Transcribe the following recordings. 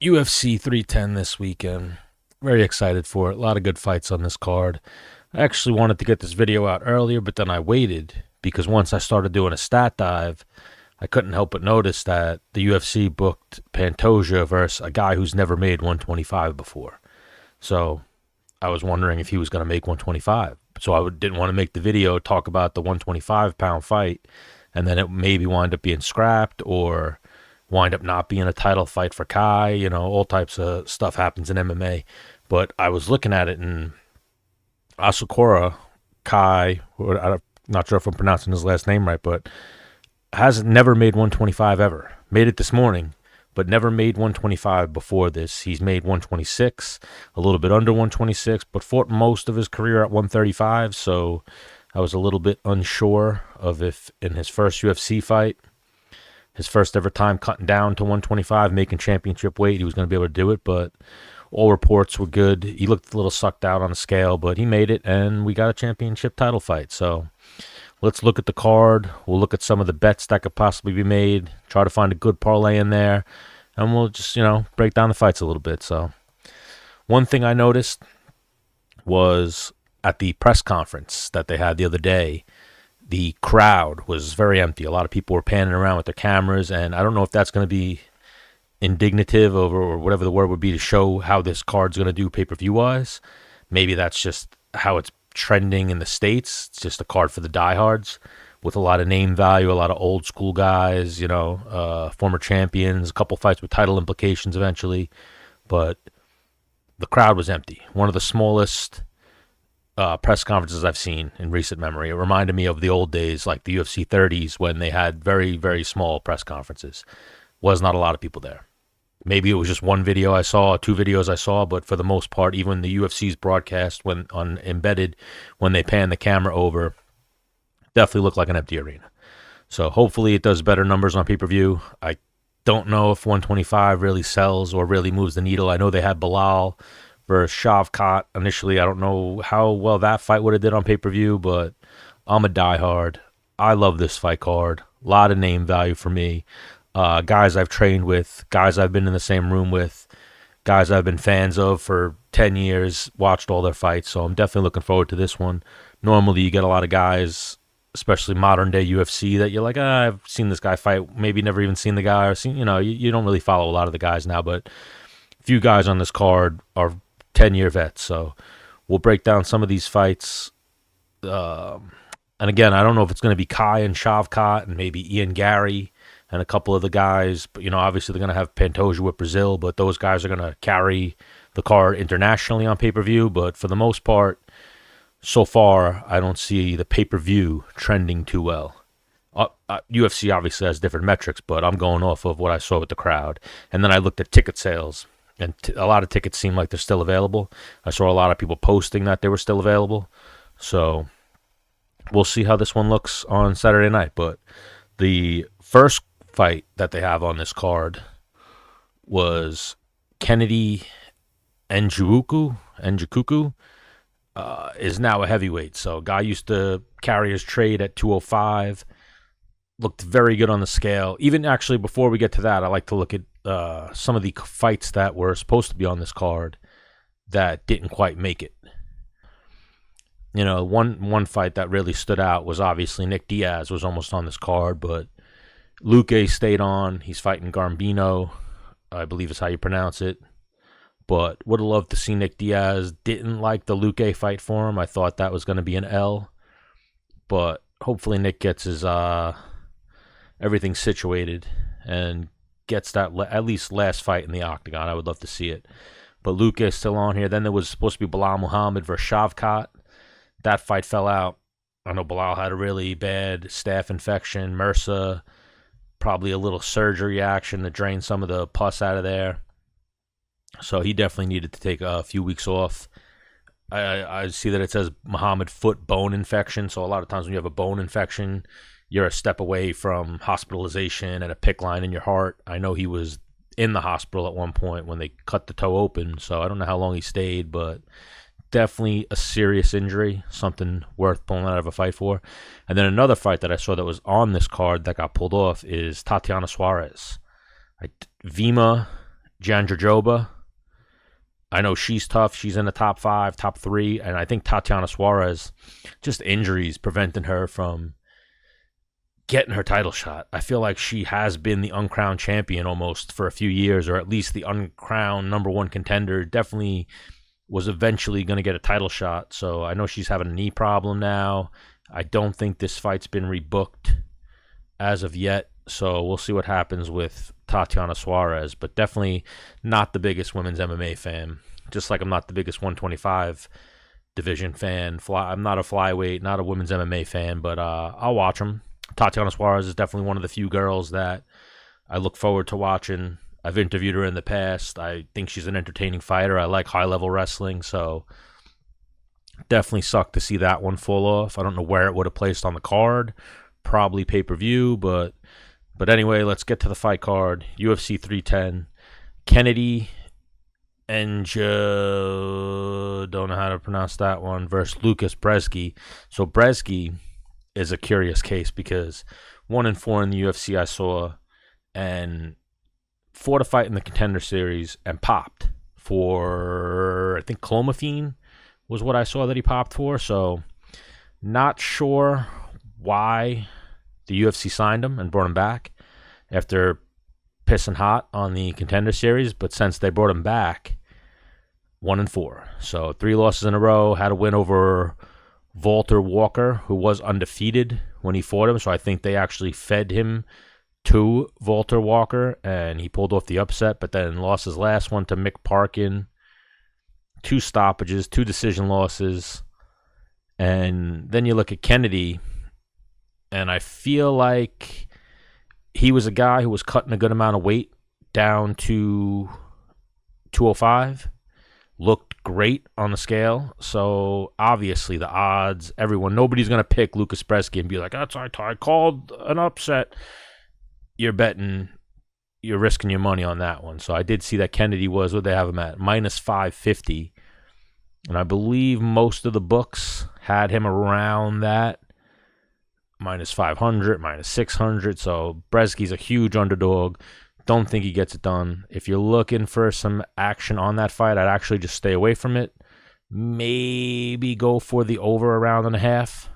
UFC 310 this weekend. Very excited for it. A lot of good fights on this card. I actually wanted to get this video out earlier, but then I waited because once I started doing a stat dive, I couldn't help but notice that the UFC booked Pantoja versus a guy who's never made 125 before. So I was wondering if he was going to make 125. So didn't want to make the video talk about the 125-pound fight, and then it maybe wind up being scrapped or wind up not being a title fight for Kai. All types of stuff happens in MMA. But I was looking at it, and Asakura Kai, I'm not sure if I'm pronouncing his last name right, but has never made 125 ever. Made it this morning, but never made 125 before this. He's made 126, a little bit under 126, but fought most of his career at 135, so I was a little bit unsure of if in his first UFC fight, his first ever time cutting down to 125, making championship weight, he was going to be able to do it, but all reports were good. He looked a little sucked out on the scale, but he made it, and we got a championship title fight. So let's look at the card. We'll look at some of the bets that could possibly be made, try to find a good parlay in there, and we'll just, break down the fights a little bit. So one thing I noticed was at the press conference that they had the other day, the crowd was very empty. A lot of people were panning around with their cameras, and I don't know if that's going to be indicative of, or whatever the word would be, to show how this card's going to do pay-per-view wise. Maybe that's just how it's trending in the States. It's just a card for the diehards with a lot of name value, a lot of old school guys, former champions, a couple fights with title implications eventually. But the crowd was empty. One of the smallest press conferences I've seen in recent memory. It reminded me of the old days, like the UFC 30s, when they had very, very small press conferences. Was not a lot of people there. Maybe it was just one video I saw, two videos I saw, but for the most part, even the UFC's broadcast when on embedded, when they pan the camera over, definitely looked like an empty arena. So hopefully it does better numbers on pay-per-view. I don't know if 125 really sells or really moves the needle. I know they had Bilal versus Shavkat initially. I don't know how well that fight would have did on pay-per-view, but I'm a diehard. I love this fight card. A lot of name value for me. Guys I've trained with, guys I've been in the same room with, guys I've been fans of for 10 years, watched all their fights, so I'm definitely looking forward to this one. Normally you get a lot of guys, especially modern day UFC, that you're like, I've seen this guy fight, maybe never even seen the guy, or seen, you don't really follow a lot of the guys now, but a few guys on this card are 10-year vets, so we'll break down some of these fights. And again, I don't know if it's going to be Kai and Shavkat and maybe Ian Garry and a couple of the guys, but obviously they're going to have Pantoja with Brazil, but those guys are going to carry the card internationally on pay-per-view. But for the most part, so far, I don't see the pay-per-view trending too well. UFC obviously has different metrics, but I'm going off of what I saw with the crowd. And then I looked at ticket sales, and a lot of tickets seem like they're still available. I saw a lot of people posting that they were still available. So we'll see how this one looks on Saturday night. But the first fight that they have on this card was Kennedy Nzechukwu is now a heavyweight. So guy used to carry his trade at 205, looked very good on the scale. Even actually before we get to that, I like to look at some of the fights that were supposed to be on this card that didn't quite make it. One fight that really stood out was obviously Nick Diaz was almost on this card, but Luque stayed on. He's fighting Garbino, I believe is how you pronounce it. But would have loved to see Nick Diaz. Didn't like the Luque fight for him. I thought that was going to be an L. But hopefully Nick gets his everything situated and gets that at least last fight in the octagon. I would love to see it. But Luque is still on here. Then there was supposed to be Bilal Muhammad versus Shavkat. That fight fell out. I know Bilal had a really bad staph infection, MRSA, probably a little surgery action to drain some of the pus out of there. So he definitely needed to take a few weeks off. I see that it says Muhammad foot bone infection. So a lot of times when you have a bone infection, you're a step away from hospitalization and a PICC line in your heart. I know he was in the hospital at one point when they cut the toe open. So I don't know how long he stayed, but definitely a serious injury, something worth pulling out of a fight for. And then another fight that I saw that was on this card that got pulled off is Tatiana Suarez. Vima Jandiroba. I know she's tough. She's in the top 5, top 3. And I think Tatiana Suarez, just injuries preventing her from getting her title shot. I feel like she has been the uncrowned champion almost for a few years, or at least the uncrowned number 1 contender. Definitely was eventually going to get a title shot. So I know she's having a knee problem now. I don't think this fight's been rebooked as of yet. So we'll see what happens with Tatiana Suarez, but definitely not the biggest women's MMA fan. Just like I'm not the biggest 125 division fan. I'm not a flyweight, not a women's MMA fan, but I'll watch them. Tatiana Suarez is definitely one of the few girls that I look forward to watching. I've interviewed her in the past. I think she's an entertaining fighter. I like high-level wrestling, so definitely sucked to see that one fall off. I don't know where it would have placed on the card. Probably pay-per-view, but anyway, let's get to the fight card. UFC 310. Kennedy and don't know how to pronounce that one, versus Lukasz Brzeski. So Brzeski is a curious case because 1-4 in the UFC I saw, and fought a fight in the Contender Series and popped for, I think, clomiphene was what I saw that he popped for. So not sure why the UFC signed him and brought him back after pissing hot on the Contender Series, but since they brought him back, 1-4. So 3 losses in a row, had a win over Walter Walker, who was undefeated when he fought him. So I think they actually fed him to Walter Walker, and he pulled off the upset, but then lost his last one to Mick Parkin. 2 stoppages, 2 decision losses. And then you look at Kennedy, and I feel like he was a guy who was cutting a good amount of weight down to 205. Looked great on the scale. So obviously the odds, nobody's going to pick Lukasz Brzeski and be like, that's I called an upset. You're risking your money on that one. So I did see that Kennedy was, what they have him at, minus 550. And I believe most of the books had him around that, minus 500, minus 600. So Brzeski's a huge underdog. Don't think he gets it done. If you're looking for some action on that fight, I'd actually just stay away from it. Maybe go for the over a round and a half.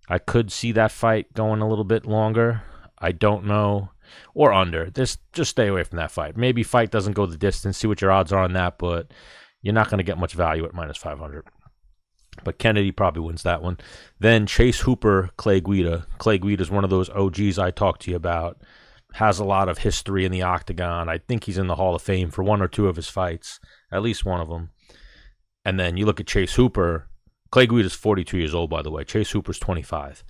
I could see that fight going a little bit longer. I don't know. Or under. Just stay away from that fight. Maybe fight doesn't go the distance. See what your odds are on that, but you're not going to get much value at minus 500. But Kennedy probably wins that one. Then Chase Hooper, Clay Guida. Clay Guida is one of those OGs I talked to you about. Has a lot of history in the octagon. I think he's in the Hall of Fame for 1 or 2 of his fights, at least one of them. And then you look at Chase Hooper. Clay Guida is 42 years old, by the way. Chase Hooper's 25.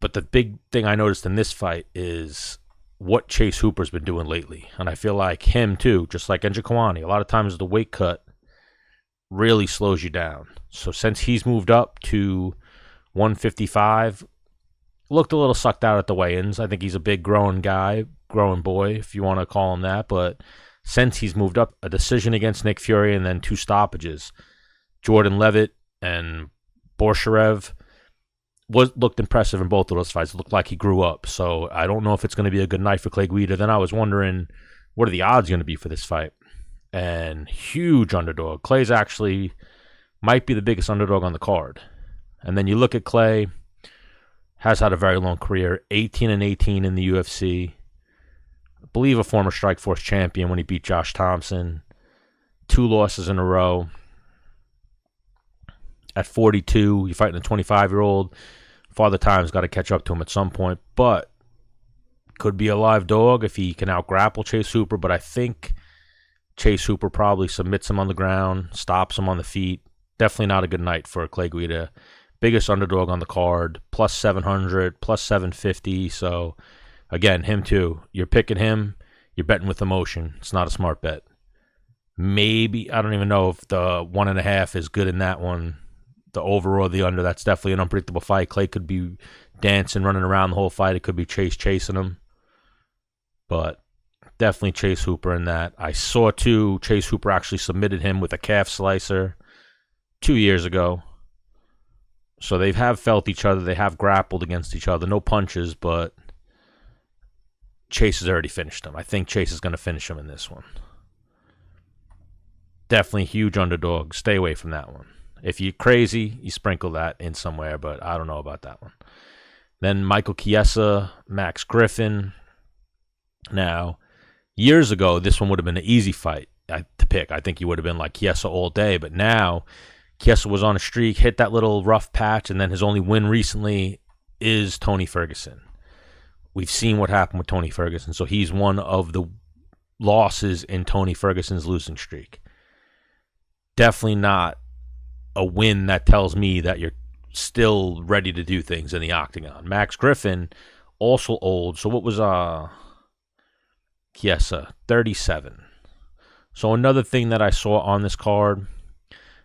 But the big thing I noticed in this fight is what Chase Hooper's been doing lately. And I feel like him, too, just like Nzechukwu, a lot of times the weight cut really slows you down. So since he's moved up to 155, looked a little sucked out at the weigh-ins. I think he's a big growing guy, growing boy, if you want to call him that. But since he's moved up, a decision against Nick Fury and then 2 stoppages. Jordan Levitt and Borsharev looked impressive in both of those fights. It looked like he grew up. So I don't know if it's going to be a good night for Clay Guida. Then I was wondering, what are the odds going to be for this fight? And huge underdog. Clay's actually might be the biggest underdog on the card. And then you look at Clay, has had a very long career, 18-18 in the UFC. I believe a former Strikeforce champion when he beat Josh Thompson. 2 losses in a row. At 42, you're fighting a 25-year-old. Father Time's got to catch up to him at some point, but could be a live dog if he can out-grapple Chase Hooper, but I think Chase Hooper probably submits him on the ground, stops him on the feet. Definitely not a good night for Clay Guida. Biggest underdog on the card, plus 700, plus 750. So, again, him too. You're picking him. You're betting with emotion. It's not a smart bet. Maybe, I don't even know if the 1.5 is good in that one. The over or the under, that's definitely an unpredictable fight. Clay could be dancing, running around the whole fight. It could be Chase chasing him. But definitely Chase Hooper in that. I saw, too, Chase Hooper actually submitted him with a calf slicer 2 years ago. So they have felt each other. They have grappled against each other. No punches, but Chase has already finished him. I think Chase is going to finish him in this one. Definitely huge underdog. Stay away from that one. If you're crazy, you sprinkle that in somewhere, but I don't know about that one. Then Michael Chiesa, Max Griffin. Now, years ago, this one would have been an easy fight to pick. I think he would have been like Chiesa all day, but now Chiesa was on a streak, hit that little rough patch, and then his only win recently is Tony Ferguson. We've seen what happened with Tony Ferguson, so he's one of the losses in Tony Ferguson's losing streak. Definitely not a win that tells me that you're still ready to do things in the octagon. Max Griffin, also old. So what was Chiesa? 37. So another thing that I saw on this card,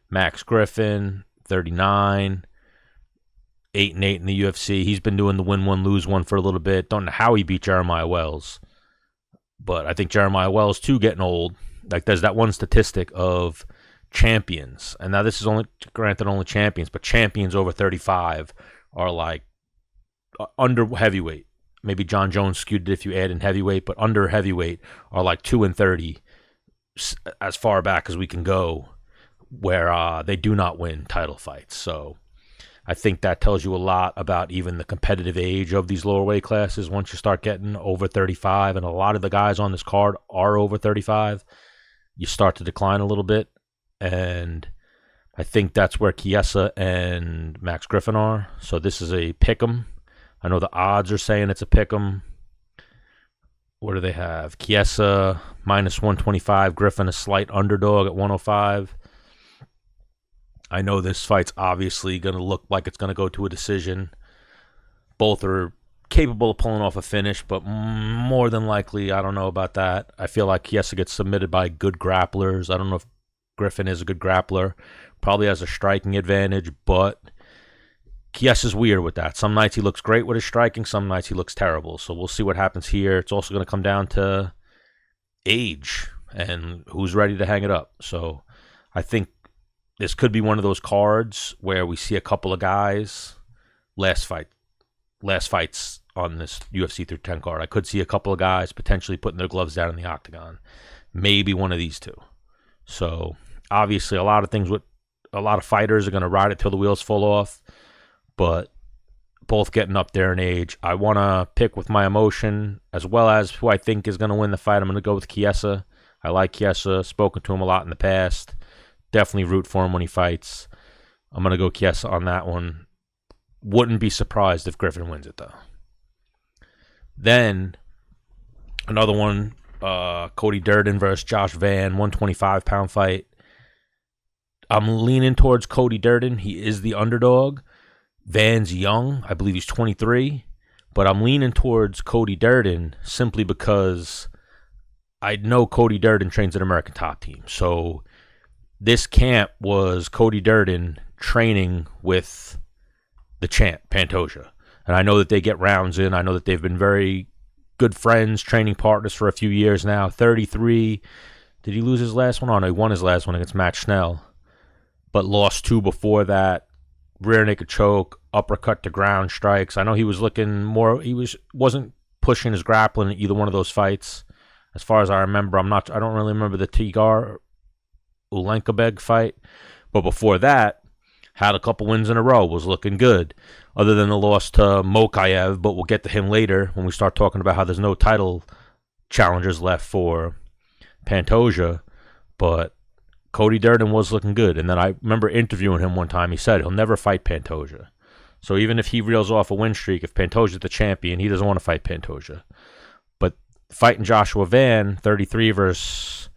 Max Griffin, 39, 8-8 in the UFC. He's been doing the win one, lose one for a little bit. Don't know how he beat Jeremiah Wells. But I think Jeremiah Wells, too, getting old. Like, there's that one statistic of champions, and now this is only champions, but champions over 35 are like under heavyweight. Maybe John Jones skewed it if you add in heavyweight, but under heavyweight are like 2-30 as far back as we can go, where they do not win title fights. So I think that tells you a lot about even the competitive age of these lower weight classes. Once you start getting over 35, and a lot of the guys on this card are over 35, you start to decline a little bit. And I think that's where Chiesa and Max Griffin are. So this is a pick'em. I know the odds are saying it's a pick'em. What do they have? Chiesa minus 125. Griffin a slight underdog at 105. I know this fight's obviously going to look like it's going to go to a decision. Both are capable of pulling off a finish, but more than likely, I don't know about that. I feel like Chiesa gets submitted by good grapplers. I don't know if Griffin is a good grappler, probably has a striking advantage, but Chiesa's weird with that. Some nights he looks great with his striking, some nights he looks terrible. So we'll see what happens here. It's also going to come down to age and who's ready to hang it up. So I think this could be one of those cards where we see a couple of guys last fights on this UFC 310 card. I could see a couple of guys potentially putting their gloves down in the octagon. Maybe one of these two. So obviously, a lot of fighters are going to ride it till the wheels fall off, but both getting up there in age. I want to pick with my emotion as well as who I think is going to win the fight. I'm going to go with Chiesa. I like Chiesa. Spoken to him a lot in the past. Definitely root for him when he fights. I'm going to go Chiesa on that one. Wouldn't be surprised if Griffin wins it, though. Then another one. Cody Durden versus Josh Van, 125-pound fight. I'm leaning towards Cody Durden. He is the underdog. Van's young. I believe he's 23. But I'm leaning towards Cody Durden simply because I know Cody Durden trains at American Top Team. So this camp was Cody Durden training with the champ, Pantoja. And I know that they get rounds in. I know that they've been very good friends, training partners for a few years now. 33. Did he lose his last one? Oh, no, he won his last one against Matt Schnell, but lost 2 before that. Rear naked choke, uppercut to ground strikes. I know he was looking more. Wasn't pushing his grappling in either one of those fights, as far as I remember. I don't really remember the Tigar Ulenkabeg fight, but before that, had a couple wins in a row. Was looking good. Other than the loss to Mokaev, but we'll get to him later when we start talking about how there's no title challengers left for Pantoja. But Cody Durden was looking good. And then I remember interviewing him one time. He said he'll never fight Pantoja. So even if he reels off a win streak, if Pantoja's the champion, he doesn't want to fight Pantoja. But fighting Joshua Van, 33 versus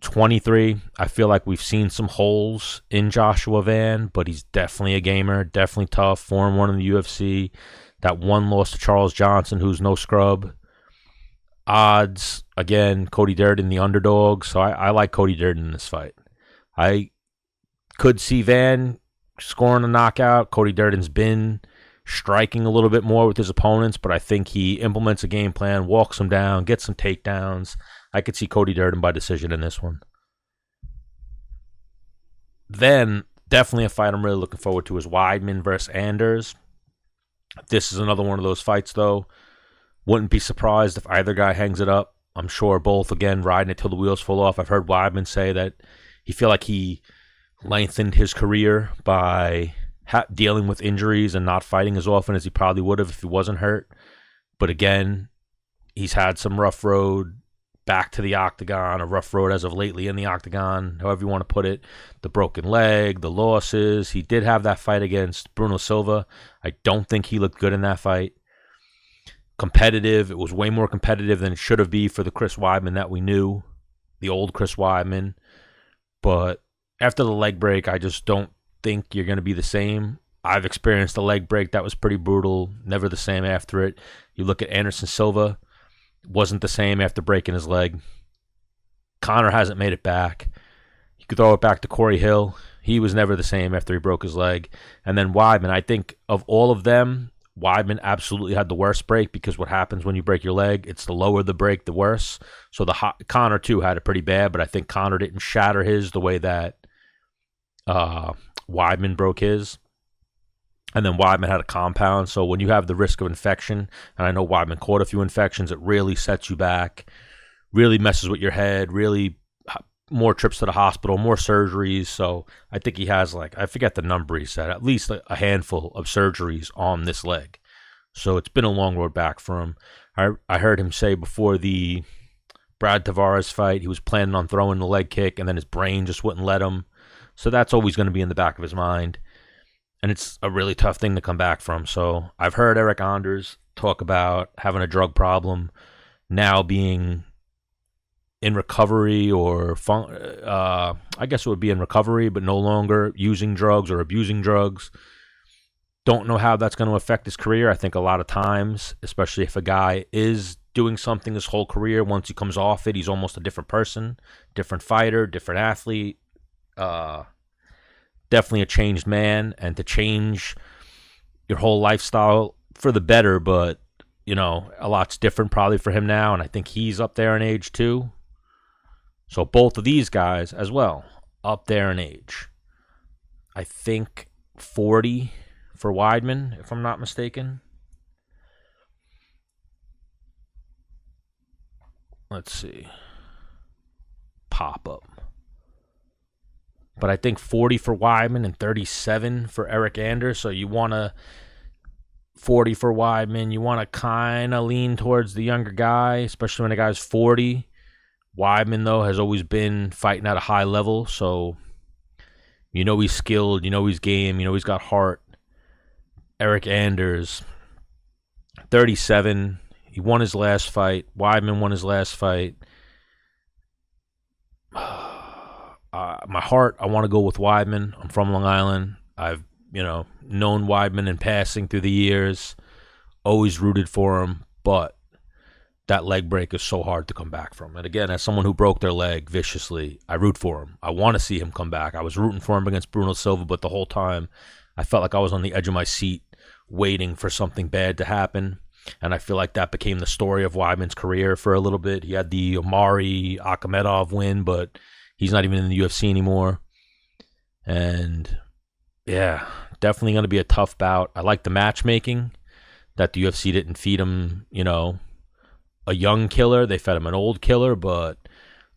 23, I feel like we've seen some holes in Joshua Van, but he's definitely a gamer, definitely tough, 4-1 in the UFC. That one loss to Charles Johnson, who's no scrub. Odds, again, Cody Durden, the underdog, so I like Cody Durden in this fight. I could see Van scoring a knockout. Cody Durden's been striking a little bit more with his opponents, but I think he implements a game plan, walks them down, gets some takedowns. I could see Cody Durden by decision in this one. Then, definitely a fight I'm really looking forward to is Weidman versus Anders. This is another one of those fights, though. Wouldn't be surprised if either guy hangs it up. I'm sure both, again, riding it till the wheels fall off. I've heard Weidman say that he feel like he lengthened his career by dealing with injuries and not fighting as often as he probably would have if he wasn't hurt. But again, he's had some rough road back to the octagon, a rough road as of lately in the octagon, however you want to put it. The broken leg, the losses. He did have that fight against Bruno Silva. I don't think he looked good in that fight. Competitive. It was way more competitive than it should have been for the Chris Weidman that we knew, the old Chris Weidman. But after the leg break, I just don't think you're going to be the same. I've experienced a leg break that was pretty brutal, never the same after it. You look at Anderson Silva, wasn't the same after breaking his leg. Conor hasn't made it back. You could throw it back to Corey Hill. He was never the same after he broke his leg. And then Weidman, I think of all of them, Weidman absolutely had the worst break, because what happens when you break your leg, it's the lower the break, the worse. So Conor, too, had it pretty bad, but I think Conor didn't shatter his the way that Weidman broke his. And then Weidman had a compound. So when you have the risk of infection, and I know Weidman caught a few infections, it really sets you back, really messes with your head, really more trips to the hospital, more surgeries. So I think he has, like, I forget the number he said, at least a handful of surgeries on this leg. So it's been a long road back for him. I heard him say before the Brad Tavares fight, he was planning on throwing the leg kick, and then his brain just wouldn't let him. So that's always going to be in the back of his mind. And it's a really tough thing to come back from. So I've heard Eryk Anders talk about having a drug problem, now being in recovery, or I guess it would be in recovery, but no longer using drugs or abusing drugs. Don't know how that's going to affect his career. I think a lot of times, especially if a guy is doing something his whole career, once he comes off it, he's almost a different person, different fighter, different athlete. Definitely a changed man, and to change your whole lifestyle for the better, but, you know, a lot's different probably for him now, and I think he's up there in age too. So both of these guys as well, up there in age. I think 40 for Weidman, if I'm not mistaken. Let's see. Pop up. But I think 40 for Weidman and 37 for Eryk Anders. So you want to 40 for Weidman. You want to kind of lean towards the younger guy, especially when the guy's 40. Weidman, though, has always been fighting at a high level. So you know he's skilled. You know he's game. You know he's got heart. Eryk Anders, 37. He won his last fight. Weidman won his last fight. My heart, I want to go with Weidman. I'm from Long Island. I've, known Weidman in passing through the years. Always rooted for him, but that leg break is so hard to come back from. And again, as someone who broke their leg viciously, I root for him. I want to see him come back. I was rooting for him against Bruno Silva, but the whole time I felt like I was on the edge of my seat waiting for something bad to happen. And I feel like that became the story of Weidman's career for a little bit. He had the Omari Akhmedov win, but he's not even in the UFC anymore. And yeah, definitely going to be a tough bout. I like the matchmaking, that the UFC didn't feed him, a young killer. They fed him an old killer, but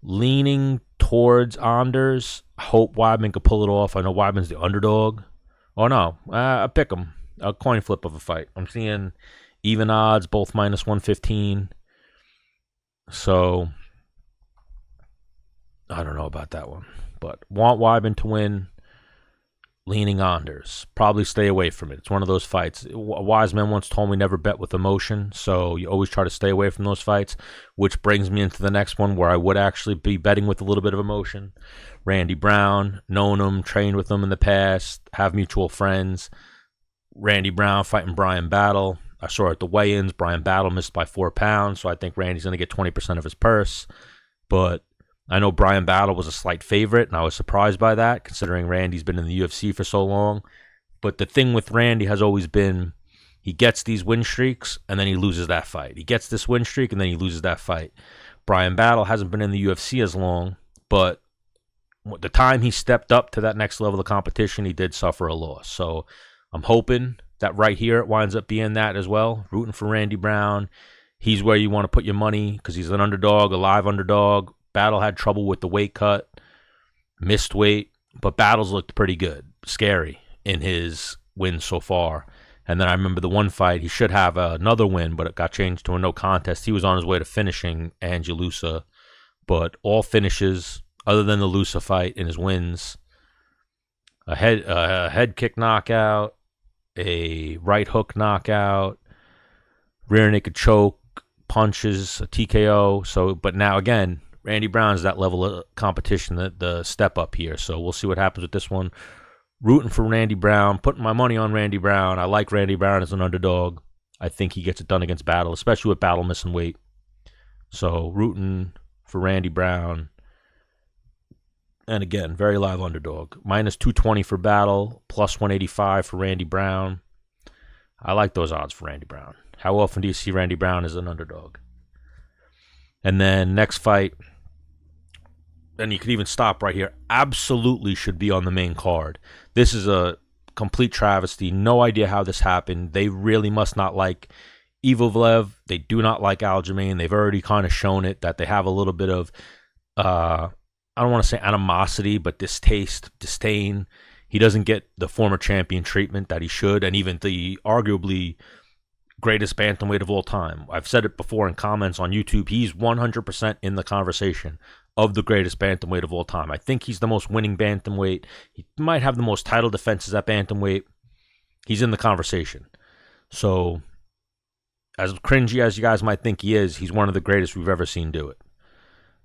leaning towards Anders. I hope Weidman could pull it off. I know Weidman's the underdog. Oh, no. I pick him. A coin flip of a fight. I'm seeing even odds, both minus 115. So I don't know about that one, but want Weidman to win, leaning Anders. Probably stay away from it. It's one of those fights. A wise man once told me never bet with emotion, so you always try to stay away from those fights, which brings me into the next one where I would actually be betting with a little bit of emotion. Randy Brown, known him, trained with him in the past, have mutual friends. Randy Brown fighting Bryan Battle. I saw at the weigh-ins, Bryan Battle missed by 4 pounds, so I think Randy's going to get 20% of his purse, but I know Bryan Battle was a slight favorite, and I was surprised by that, considering Randy's been in the UFC for so long. But the thing with Randy has always been he gets these win streaks, and then he loses that fight. He gets this win streak, and then he loses that fight. Bryan Battle hasn't been in the UFC as long, but the time he stepped up to that next level of competition, he did suffer a loss. So I'm hoping that right here it winds up being that as well. Rooting for Randy Brown. He's where you want to put your money because he's an underdog, a live underdog. Battle had trouble with the weight cut, missed weight, but Battle's looked pretty good, scary in his wins so far. And then I remember the one fight, he should have another win, but it got changed to a no contest. He was on his way to finishing Angelusa, but all finishes other than the Lusa fight in his wins. A head kick knockout, a right hook knockout, rear naked choke, punches, a TKO. So, but now again, Randy Brown's that level of competition, the step up here. So we'll see what happens with this one. Rooting for Randy Brown, putting my money on Randy Brown. I like Randy Brown as an underdog. I think he gets it done against Battle, especially with Battle missing weight. So rooting for Randy Brown. And again, very live underdog. Minus 220 for Battle, plus 185 for Randy Brown. I like those odds for Randy Brown. How often do you see Randy Brown as an underdog? And then next fight, and you could even stop right here, absolutely should be on the main card. This is a complete travesty. No idea how this happened. They really must not like Evloev. They do not like Aljamain. They've already kind of shown it that they have a little bit of, I don't want to say animosity, but distaste, disdain. He doesn't get the former champion treatment that he should, and even the arguably greatest bantamweight of all time. I've said it before in comments on YouTube. He's 100% in the conversation of the greatest bantamweight of all time. I think he's the most winning bantamweight. He might have the most title defenses at bantamweight. He's in the conversation. So, as cringy as you guys might think he is, he's one of the greatest we've ever seen do it,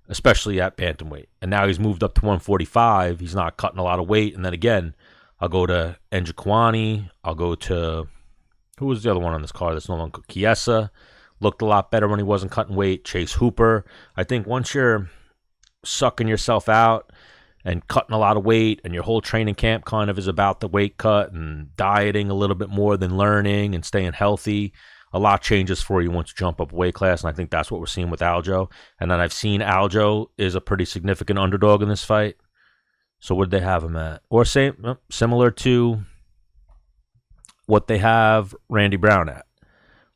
especially at bantamweight. And now he's moved up to 145. He's not cutting a lot of weight. And then again, I'll go to Nzechukwu. I'll go to, who was the other one on this card that's no longer? Chiesa. Looked a lot better when he wasn't cutting weight. Chase Hooper. I think once you're sucking yourself out and cutting a lot of weight, and your whole training camp kind of is about the weight cut and dieting a little bit more than learning and staying healthy, a lot changes for you once you jump up weight class, and I think that's what we're seeing with Aljo. And then I've seen Aljo is a pretty significant underdog in this fight. So what did they have him at? Or similar to what they have Randy Brown at,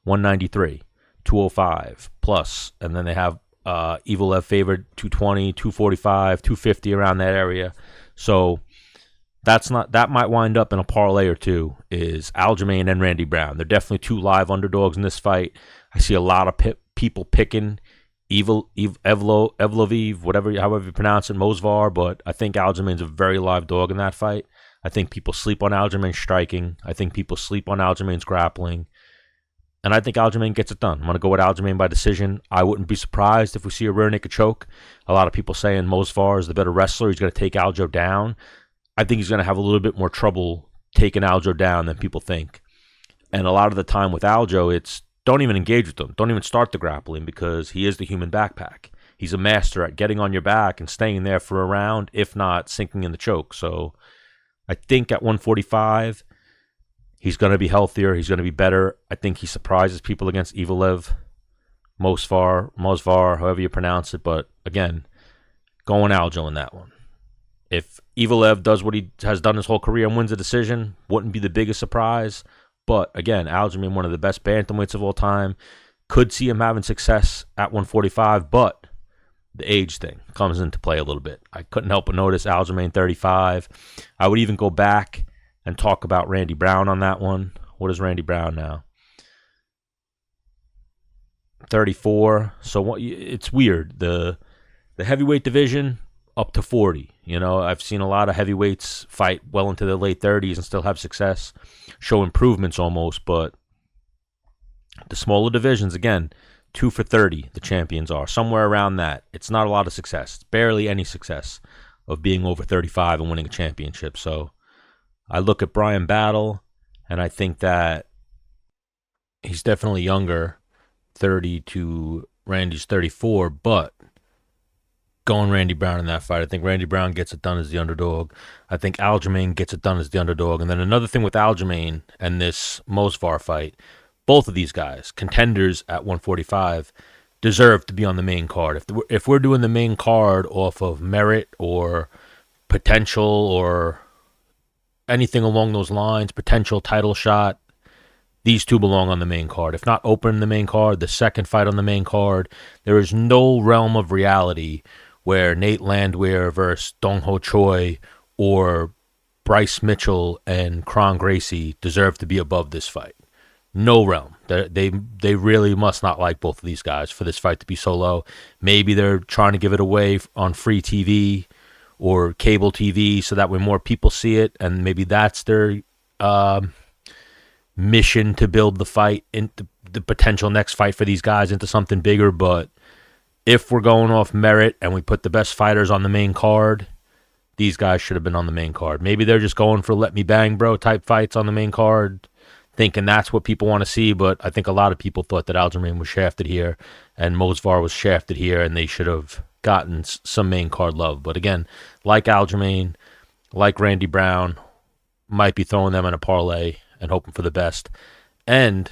193, 205 plus, and then they have Evloev favored 220, 245, 250 around that area. So that might wind up in a parlay or two, is Aljamain and Randy Brown. They're definitely two live underdogs in this fight. I see a lot of people picking Evloev, however you pronounce it, Movsar, but I think Aljamain's a very live dog in that fight. I think people sleep on Aljamain's striking. I think people sleep on Aljamain's grappling. And I think Aljamain gets it done. I'm going to go with Aljamain by decision. I wouldn't be surprised if we see a rear naked choke. A lot of people saying Movsar is the better wrestler. He's going to take Aljo down. I think he's going to have a little bit more trouble taking Aljo down than people think. And a lot of the time with Aljo, it's don't even engage with him. Don't even start the grappling, because he is the human backpack. He's a master at getting on your back and staying there for a round, if not sinking in the choke. So I think at 145... he's going to be healthier. He's going to be better. I think he surprises people against Evloev, Movsar, however you pronounce it. But again, going Aljo in that one. If Evloev does what he has done his whole career and wins a decision, wouldn't be the biggest surprise. But again, Aljamain, one of the best bantamweights of all time. Could see him having success at 145, but the age thing comes into play a little bit. I couldn't help but notice Aljamain 35. I would even go back and talk about Randy Brown on that one. What is Randy Brown now? 34. So it's weird. The heavyweight division up to 40. You know, I've seen a lot of heavyweights fight well into their late 30s and still have success, show improvements almost. But the smaller divisions, again, 2 for 30, the champions are. Somewhere around that. It's not a lot of success. It's barely any success of being over 35 and winning a championship. So I look at Bryan Battle, and I think that he's definitely younger, 30 to Randy's 34, but going Randy Brown in that fight. I think Randy Brown gets it done as the underdog. I think Aljamain gets it done as the underdog. And then another thing with Aljamain and this Movsar fight, both of these guys, contenders at 145, deserve to be on the main card. If we're doing the main card off of merit or potential or anything along those lines, potential title shot, these two belong on the main card. If not open the main card, the second fight on the main card. There is no realm of reality where Nate Landwehr versus Dong-Ho Choi or Bryce Mitchell and Kron Gracie deserve to be above this fight. No realm. They really must not like both of these guys for this fight to be so low. Maybe they're trying to give it away on free TV or cable TV so that way more people see it, and maybe that's their mission to build the fight into the potential next fight for these guys into something bigger. But if we're going off merit and we put the best fighters on the main card, these guys should have been on the main card. Maybe they're just going for let me bang bro type fights on the main card, thinking that's what people want to see. But I think a lot of people thought that Aljamain was shafted here and Movsar was shafted here, and they should have gotten some main card love. But again, like Aljamain, like Randy Brown, might be throwing them in a parlay and hoping for the best. And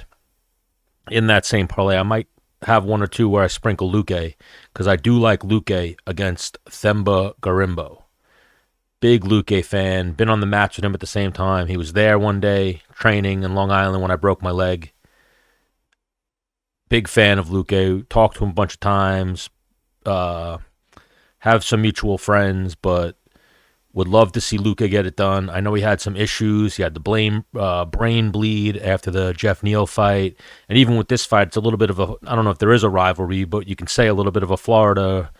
in that same parlay, I might have one or two where I sprinkle Luque, because I do like Luque against Themba Gorimbo. Big Luque fan. Been on the match with him at the same time. He was there one day training in Long Island when I broke my leg. Big fan of Luque. Talked to him a bunch of times. Have some mutual friends, but would love to see Luque get it done. I know he had some issues. He had the brain bleed after the Jeff Neal fight. And even with this fight, it's a little bit of a, I don't know if there is a rivalry, but you can say a little bit of a Florida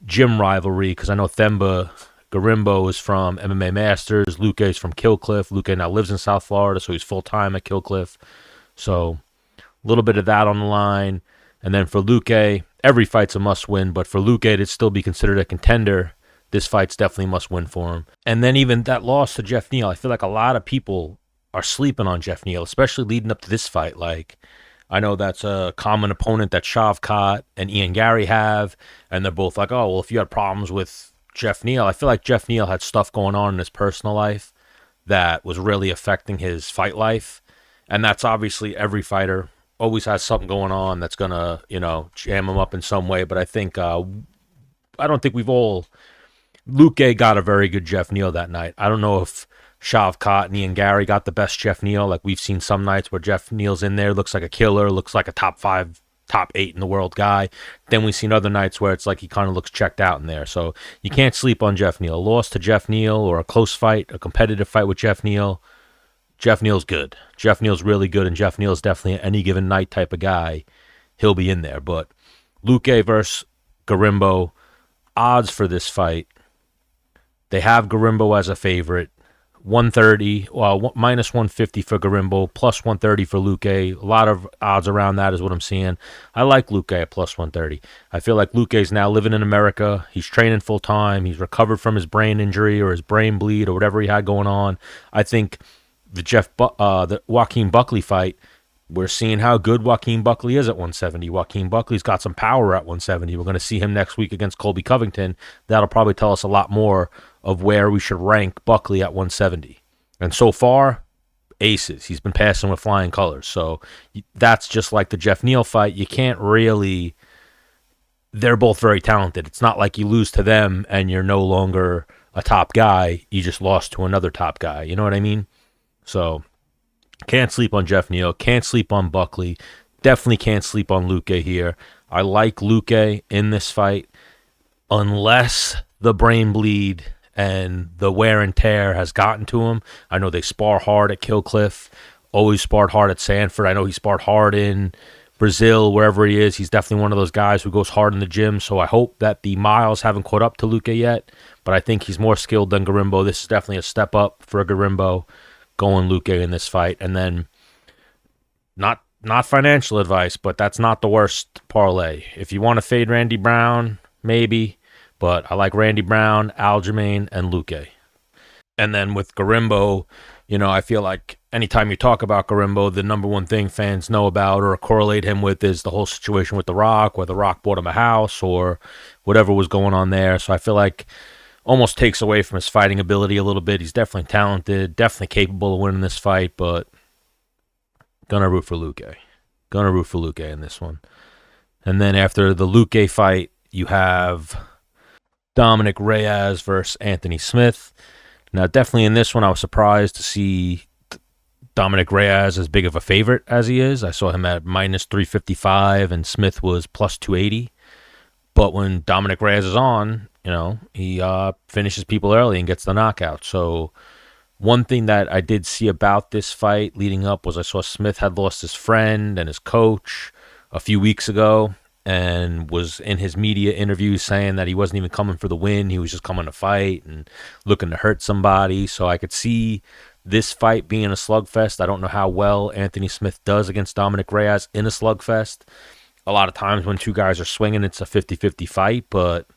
gym rivalry, because I know Themba Gorimbo is from MMA Masters. Luque is from Kill Cliff. Luque now lives in South Florida, so he's full-time at Kill Cliff. So a little bit of that on the line. And then for Luque, every fight's a must-win, but for Luque to still be considered a contender, this fight's definitely must-win for him. And then even that loss to Jeff Neal, I feel like a lot of people are sleeping on Jeff Neal, especially leading up to this fight. Like, I know that's a common opponent that Shavkat and Ian Garry have, and they're both like, oh, well, if you had problems with Jeff Neal, I feel like Jeff Neal had stuff going on in his personal life that was really affecting his fight life. And that's obviously every fighter always has something going on that's going to, jam him up in some way. But I think, I don't think we've all... Luque got a very good Jeff Neal that night. I don't know if Shavkat and Ian Garry got the best Jeff Neal. Like, we've seen some nights where Jeff Neal's in there, looks like a killer, looks like a top 5, top 8 in the world guy. Then we've seen other nights where it's like he kind of looks checked out in there. So you can't sleep on Jeff Neal. A loss to Jeff Neal or a close fight, a competitive fight with Jeff Neal, Jeff Neal's good. Jeff Neal's really good, and Jeff Neal's definitely an any given night type of guy. He'll be in there. But Luque versus Gorimbo, odds for this fight, they have Gorimbo as a favorite. 130, well, minus 150 for Gorimbo, plus 130 for Luque. A lot of odds around that is what I'm seeing. I like Luque at plus 130. I feel like Luque's now living in America. He's training full time. He's recovered from his brain injury or his brain bleed or whatever he had going on. I think the Joaquin Buckley fight, we're seeing how good Joaquin Buckley is at 170. Joaquin Buckley's got some power at 170. We're going to see him next week against Colby Covington. That'll probably tell us a lot more of where we should rank Buckley at 170. And so far, aces. He's been passing with flying colors. So that's just like the Jeff Neal fight. You can't really... They're both very talented. It's not like you lose to them and you're no longer a top guy. You just lost to another top guy. You know what I mean? So... can't sleep on Jeff Neal. Can't sleep on Buckley. Definitely can't sleep on Luque here. I like Luque in this fight unless the brain bleed and the wear and tear has gotten to him. I know they spar hard at Kill Cliff. Always sparred hard at Sanford. I know he sparred hard in Brazil, wherever he is. He's definitely one of those guys who goes hard in the gym. So I hope that the miles haven't caught up to Luque yet. But I think he's more skilled than Gorimbo. This is definitely a step up for Gorimbo. Going Luque in this fight. And then not financial advice, but that's not the worst parlay. If you want to fade Randy Brown, maybe, but I like Randy Brown, Aljamain, and Luque. And then with Gorimbo, I feel like anytime you talk about Gorimbo, the number one thing fans know about or correlate him with is the whole situation with The Rock, where The Rock bought him a house or whatever was going on there. So I feel like almost takes away from his fighting ability a little bit. He's definitely talented, definitely capable of winning this fight, but gonna root for Luque. Gonna root for Luque in this one. And then after the Luque fight, you have Dominick Reyes versus Anthony Smith. Now, definitely in this one, I was surprised to see Dominick Reyes as big of a favorite as he is. I saw him at minus 355 and Smith was plus 280. But when Dominick Reyes is on, he finishes people early and gets the knockout. So one thing that I did see about this fight leading up was I saw Smith had lost his friend and his coach a few weeks ago and was in his media interviews saying that he wasn't even coming for the win. He was just coming to fight and looking to hurt somebody. So I could see this fight being a slugfest. I don't know how well Anthony Smith does against Dominick Reyes in a slugfest. A lot of times when two guys are swinging, it's a 50-50 fight, but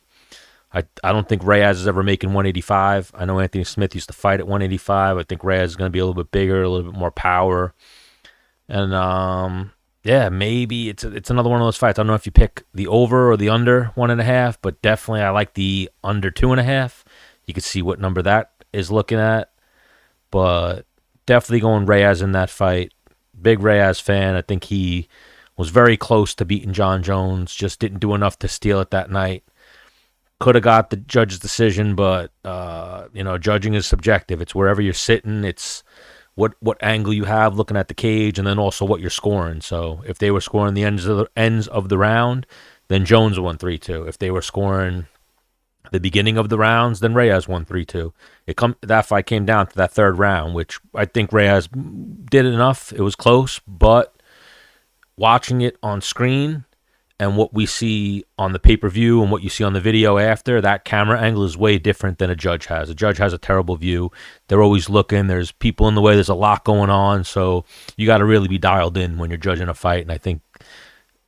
I don't think Reyes is ever making 185. I know Anthony Smith used to fight at 185. I think Reyes is going to be a little bit bigger, a little bit more power. And, maybe it's another one of those fights. I don't know if you pick the over or the under 1.5, but definitely I like the under 2.5. You can see what number that is looking at. But definitely going Reyes in that fight. Big Reyes fan. I think he was very close to beating John Jones. Just didn't do enough to steal it that night. Could have got the judge's decision, but, judging is subjective. It's wherever you're sitting. It's what angle you have looking at the cage and then also what you're scoring. So if they were scoring the ends of the round, then Jones won 3-2. If they were scoring the beginning of the rounds, then Reyes won 3-2. That fight came down to that third round, which I think Reyes did enough. It was close, but watching it on screen and what we see on the pay-per-view and what you see on the video after, that camera angle is way different than a judge has. A judge has a terrible view. They're always looking. There's people in the way. There's a lot going on. So you got to really be dialed in when you're judging a fight. And I think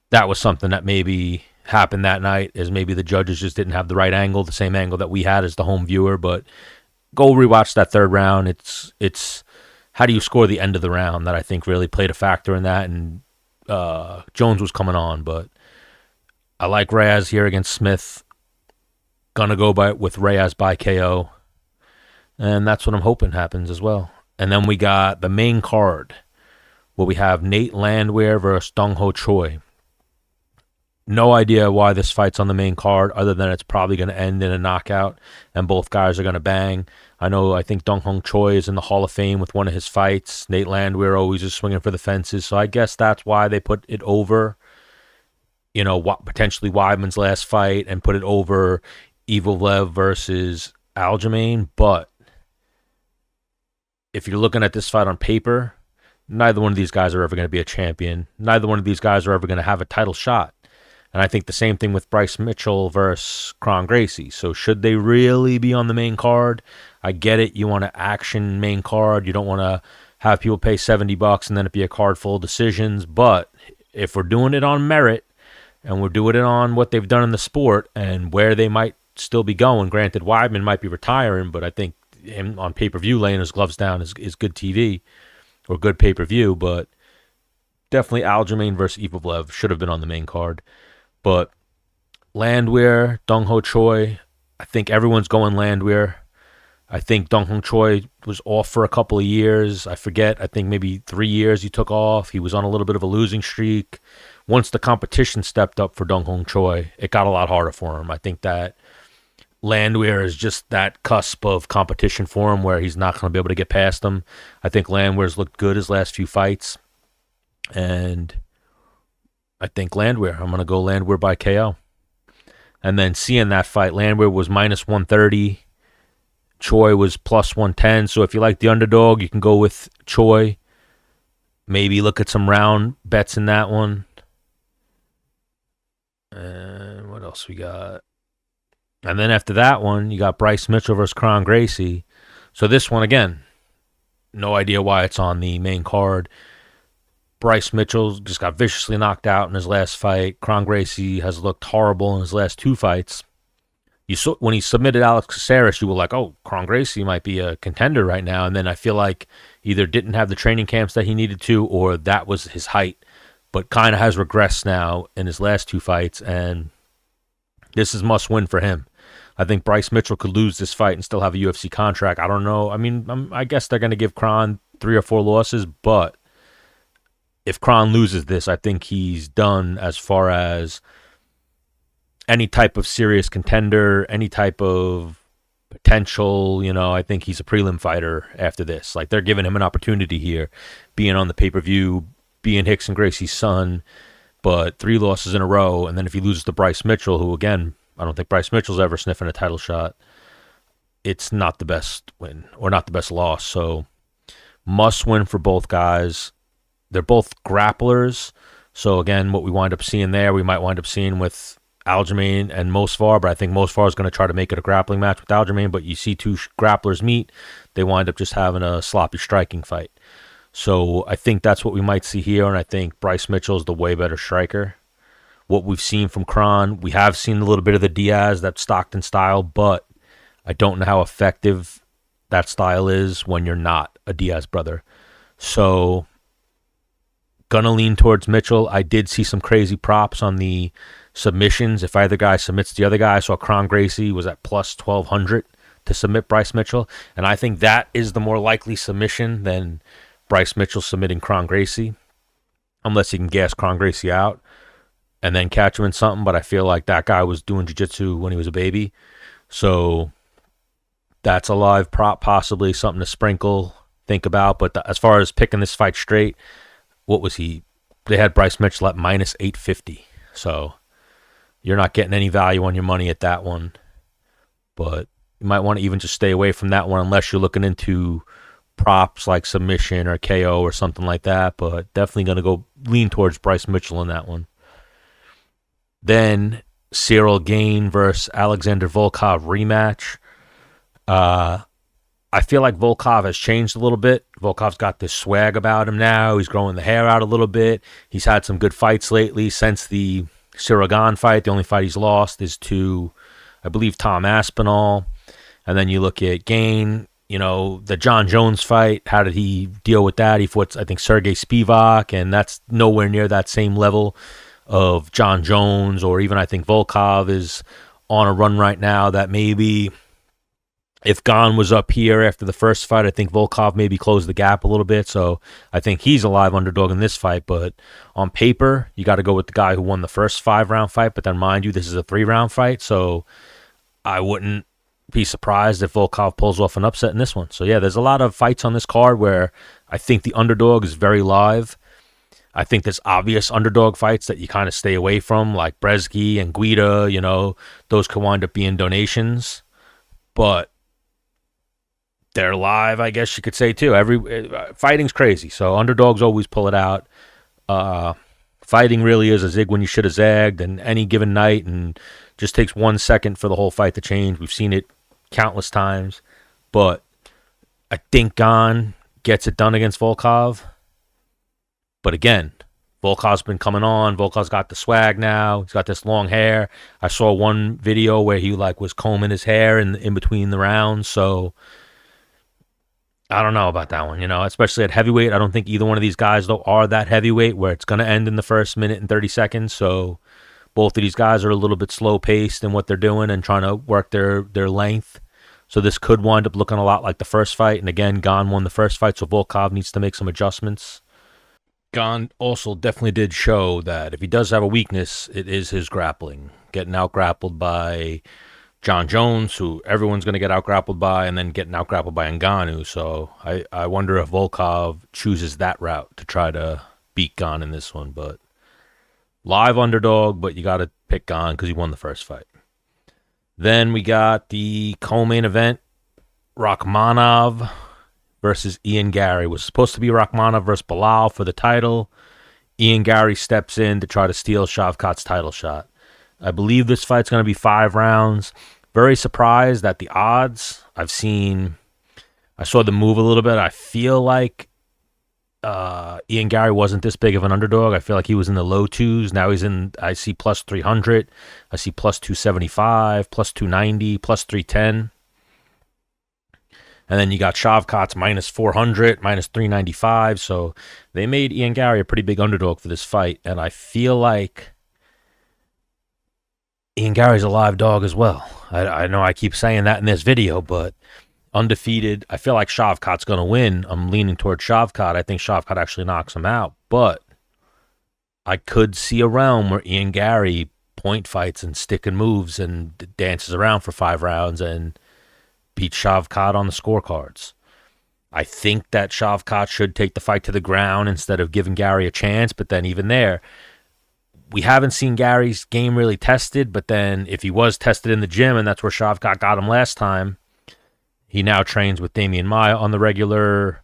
that was something that maybe happened that night, is maybe the judges just didn't have the right angle, the same angle that we had as the home viewer. But go rewatch that third round. It's how do you score the end of the round that I think really played a factor in that. And Jones was coming on, but I like Reyes here against Smith. Gonna go with Reyes by KO. And that's what I'm hoping happens as well. And then we got the main card where we have Nate Landwehr versus Dong Ho Choi. No idea why this fight's on the main card other than it's probably going to end in a knockout and both guys are going to bang. I think Dong Ho Choi is in the Hall of Fame with one of his fights. Nate Landwehr always is swinging for the fences. So I guess that's why they put it over, potentially Weidman's last fight and put it over Evloev versus Aljamain. But if you're looking at this fight on paper, neither one of these guys are ever going to be a champion. Neither one of these guys are ever going to have a title shot. And I think the same thing with Bryce Mitchell versus Kron Gracie. So should they really be on the main card? I get it. You want an action main card. You don't want to have people pay $70 and then it be a card full of decisions. But if we're doing it on merit and we're doing it on what they've done in the sport and where they might still be going, granted, Weidman might be retiring, but I think him on pay-per-view laying his gloves down is good TV or good pay-per-view. But definitely Aljamain versus Evloev should have been on the main card. But Landwehr, Dong Ho Choi, I think everyone's going Landwehr. I think Dong Ho Choi was off for a couple of years. I forget. I think maybe 3 years he took off. He was on a little bit of a losing streak. Once the competition stepped up for Dong Ho Choi, it got a lot harder for him. I think that Landwehr is just that cusp of competition for him where he's not going to be able to get past him. I think Landwehr's looked good his last few fights. And I think Landwehr. I'm going to go Landwehr by KO. And then seeing that fight, Landwehr was minus 130. Choi was plus 110. So if you like the underdog, you can go with Choi. Maybe look at some round bets in that one. And what else we got? And then after that one, you got Bryce Mitchell versus Kron Gracie. So this one, again, no idea why it's on the main card. Bryce Mitchell just got viciously knocked out in his last fight. Kron Gracie has looked horrible in his last two fights. You saw when he submitted Alex Caceres, you were like, oh, Kron Gracie might be a contender right now. And then I feel like either didn't have the training camps that he needed to or that was his height, but kind of has regressed now in his last two fights. And this is must win for him. I think Bryce Mitchell could lose this fight and still have a UFC contract. I don't know. I mean, I guess they're going to give Kron 3 or 4 losses, but if Kron loses this, I think he's done as far as any type of serious contender, any type of potential. I think he's a prelim fighter after this. Like, they're giving him an opportunity here, being on the pay-per-view, being Hicks and Gracie's son, but 3 losses in a row. And then if he loses to Bryce Mitchell, who, again, I don't think Bryce Mitchell's ever sniffing a title shot, it's not the best win or not the best loss. So must win for both guys. They're both grapplers. So, again, what we wind up seeing there, we might wind up seeing with Aljamain and Movsar, but I think Movsar is going to try to make it a grappling match with Aljamain. But you see 2 grapplers meet, they wind up just having a sloppy striking fight. So I think that's what we might see here, and I think Bryce Mitchell is the way better striker. What we've seen from Kron, we have seen a little bit of the Diaz, that Stockton style, but I don't know how effective that style is when you're not a Diaz brother. So gonna lean towards Mitchell. I did see some crazy props on the submissions. If either guy submits the other guy, I saw Kron Gracie was at plus 1,200 to submit Bryce Mitchell, and I think that is the more likely submission than Bryce Mitchell submitting Kron Gracie, unless he can gas Kron Gracie out and then catch him in something. But I feel like that guy was doing jiu-jitsu when he was a baby. So that's a live prop, possibly something to sprinkle, think about. But as far as picking this fight straight, what was he? They had Bryce Mitchell at minus 850. So you're not getting any value on your money at that one. But you might want to even just stay away from that one unless you're looking into props like submission or KO or something like that. But definitely going to go lean towards Bryce Mitchell in that one. Then Ciryl Gane versus Alexander Volkov rematch. I feel like Volkov has changed a little bit. Volkov's got this swag about him now. He's growing the hair out a little bit. He's had some good fights lately since the Ciryl Gane fight. The only fight he's lost is to, I believe, Tom Aspinall. And then you look at Gane, the John Jones fight. How did he deal with that? He fought, I think, Sergey Spivak, and that's nowhere near that same level of John Jones, or even I think Volkov is on a run right now that maybe if Gane was up here after the first fight, I think Volkov maybe closed the gap a little bit. So I think he's a live underdog in this fight. But on paper, you got to go with the guy who won the first 5-round fight. But then, mind you, this is a 3-round fight. So I wouldn't be surprised if Volkov pulls off an upset in this one. So, yeah, there's a lot of fights on this card where I think the underdog is very live. I think there's obvious underdog fights that you kind of stay away from, like Brzeski and Guida. Those could wind up being donations. But they're live, I guess you could say, too. Fighting's crazy, so underdogs always pull it out. Fighting really is a zig when you should have zagged, and any given night, and just takes 1 second for the whole fight to change. We've seen it countless times, but I think Gane gets it done against Volkov. But again, Volkov's been coming on. Volkov's got the swag now. He's got this long hair. I saw one video where he was combing his hair in between the rounds, so I don't know about that one, especially at heavyweight. I don't think either one of these guys, though, are that heavyweight where it's going to end in the first minute and 30 seconds. So both of these guys are a little bit slow-paced in what they're doing and trying to work their length. So this could wind up looking a lot like the first fight. And again, Gane won the first fight, so Volkov needs to make some adjustments. Gane also definitely did show that if he does have a weakness, it is his grappling. Getting out-grappled by John Jones, who everyone's going to get out-grappled by, and then getting out-grappled by Ngannou. So I wonder if Volkov chooses that route to try to beat Gane in this one. But live underdog, but you got to pick Gane because he won the first fight. Then we got the co-main event, Rakhmonov versus Ian Garry. It was supposed to be Rakhmonov versus Bilal for the title. Ian Garry steps in to try to steal Shavkat's title shot. I believe this fight's going to be 5 rounds. Very surprised at the odds. I saw the move a little bit. I feel like Ian Garry wasn't this big of an underdog. I feel like he was in the low 2s. Now I see plus 300. I see plus 275, plus 290, plus 310. And then you got Shavkat's minus 400, minus 395. So they made Ian Garry a pretty big underdog for this fight. And I feel like Ian Garry's a live dog as well. I know I keep saying that in this video, but undefeated. I feel like Shavkat's going to win. I'm leaning towards Shavkat. I think Shavkat actually knocks him out. But I could see a realm where Ian Garry point fights and stick and moves and dances around for 5 rounds and beat Shavkat on the scorecards. I think that Shavkat should take the fight to the ground instead of giving Garry a chance, but then even there, we haven't seen Garry's game really tested, but then if he was tested in the gym, and that's where Shavkat got him last time, he now trains with Damian Maia on the regular,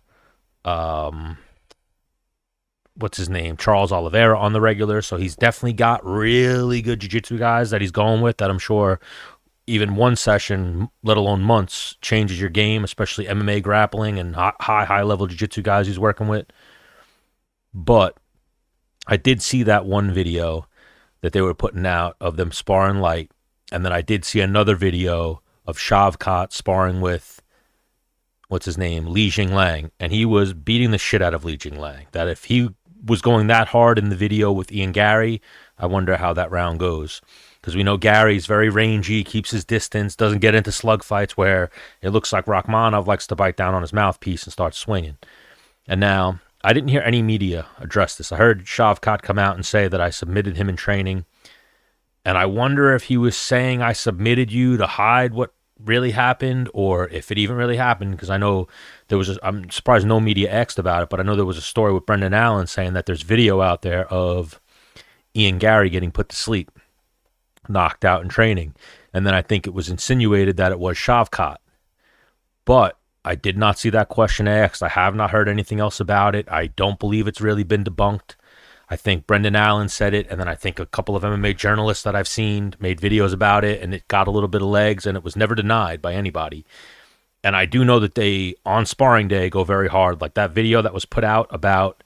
what's his name, Charles Oliveira on the regular, so he's definitely got really good jiu-jitsu guys that he's going with that I'm sure even one session, let alone months, changes your game, especially MMA grappling and high-level jiu-jitsu guys he's working with. But I did see that one video that they were putting out of them sparring light, and then I did see another video of Shavkat sparring with, what's his name, Li Jinglang, and he was beating the shit out of Li Jinglang. That if he was going that hard in the video with Ian Garry, I wonder how that round goes. Because we know Gary's very rangy, keeps his distance, doesn't get into slug fights where it looks like Rakhmonov likes to bite down on his mouthpiece and start swinging. And now, I didn't hear any media address this. I heard Shavkat come out and say that I submitted him in training. And I wonder if he was saying I submitted you to hide what really happened, or if it even really happened, because I know there was I'm surprised no media asked about it, but I know there was a story with Brendan Allen saying that there's video out there of Ian Garry getting put to sleep, knocked out in training, and then I think it was insinuated that it was Shavkat, but I did not see that question asked. I have not heard anything else about it. I don't believe it's really been debunked. I think Brendan Allen said it, and then I think a couple of MMA journalists that I've seen made videos about it, and it got a little bit of legs, and it was never denied by anybody. And I do know that they, on sparring day, go very hard. Like that video that was put out about